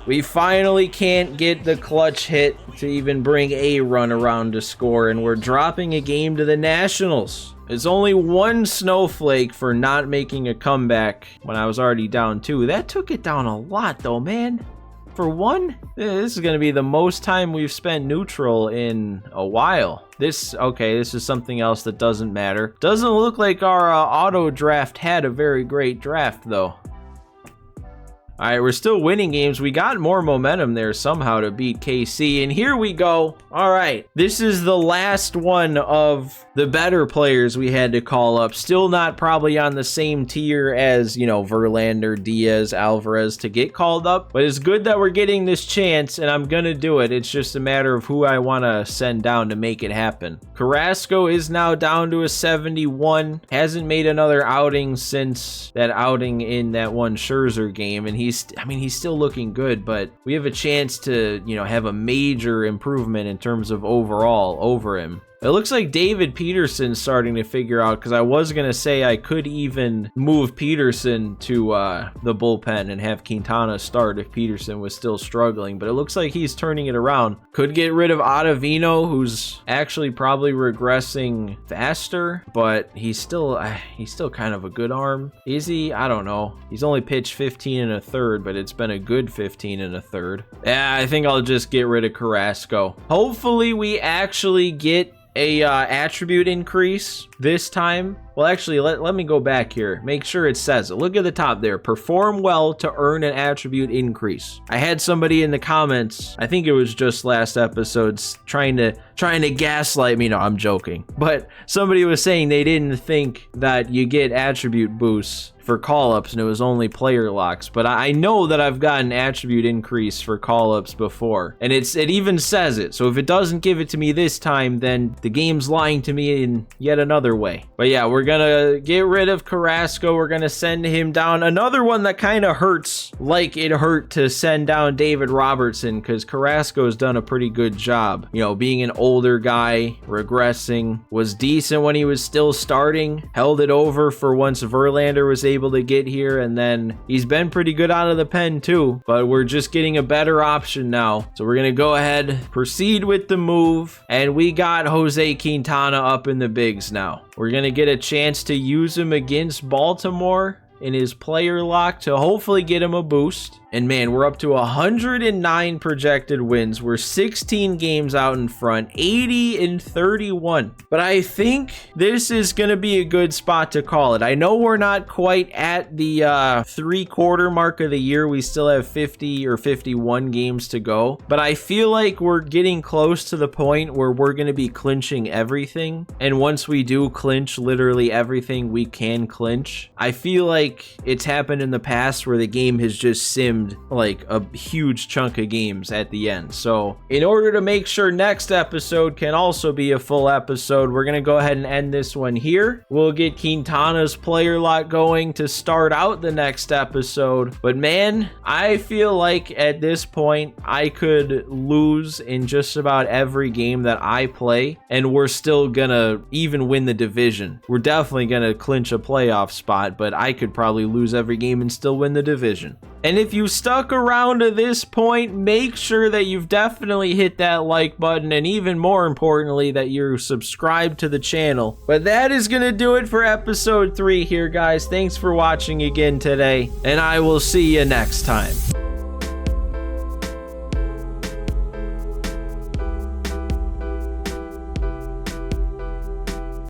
We finally can't get the clutch hit to even bring a run around to score, and we're dropping a game to the Nationals. It's only one snowflake for not making a comeback when I was already down 2. That took it down a lot, though, man. For one, this is going to be the most time we've spent neutral in a while. This is something else that doesn't matter. Doesn't look like our auto draft had a very great draft, though. All right, we're still winning games. We got more momentum there somehow to beat KC, and here we go. All right, this is the last one of the better players we had to call up. Still not probably on the same tier as, you know, Verlander, Diaz, Alvarez to get called up, but it's good that we're getting this chance, and I'm gonna do it. It's just a matter of who I want to send down to make it happen. Carrasco is now down to a 71. Hasn't made another outing since that outing in that one Scherzer game, and he's still looking good, but we have a chance to, you know, have a major improvement in terms of overall over him. It looks like David Peterson's starting to figure out, because I was going to say I could even move Peterson to the bullpen and have Quintana start if Peterson was still struggling, but it looks like he's turning it around. Could get rid of Ottavino, who's actually probably regressing faster, but he's still kind of a good arm. Is he? I don't know. He's only pitched 15 1/3, but it's been a good 15 1/3. Yeah, I think I'll just get rid of Carrasco. Hopefully we actually get a attribute increase this time. Well, actually, let me go back here. Make sure it says it. Look at the top there. Perform well to earn an attribute increase. I had somebody in the comments, I think it was just last episodes, trying to gaslight me. No, I'm joking. But somebody was saying they didn't think that you get attribute boosts for call-ups and it was only player locks, but I know that I've gotten attribute increase for call-ups before, and it even says it. So if it doesn't give it to me this time, then the game's lying to me in yet another way. But yeah, we're gonna get rid of Carrasco. We're gonna send him down. Another one that kind of hurts, like it hurt to send down David Robertson, because Carrasco's done a pretty good job, you know, being an older guy, regressing, was decent when he was still starting, held it over for once Verlander was able to get here, and then he's been pretty good out of the pen too, but we're just getting a better option now. So we're gonna go ahead, proceed with the move, and we got Jose Quintana up in the bigs now. We're gonna get a chance to use him against Baltimore in his player lock to hopefully get him a boost. And man, we're up to 109 projected wins. We're 16 games out in front, 80-31. But I think this is going to be a good spot to call it. I know we're not quite at the 3/4 mark of the year. We still have 50 or 51 games to go. But I feel like we're getting close to the point where we're going to be clinching everything. And once we do clinch literally everything we can clinch, I feel like it's happened in the past where the game has just simmed like a huge chunk of games at the end. So in order to make sure next episode can also be a full episode, we're going to go ahead and end this one here. We'll get Quintana's player lot going to start out the next episode. But man, I feel like at this point I could lose in just about every game that I play, and we're still gonna even win the division. We're definitely gonna clinch a playoff spot, but I could probably lose every game and still win the division. And if you stuck around to this point, make sure that you've definitely hit that like button, and even more importantly, that you're subscribed to the channel. But that is going to do it for episode 3 here, guys. Thanks for watching again today, and I will see you next time.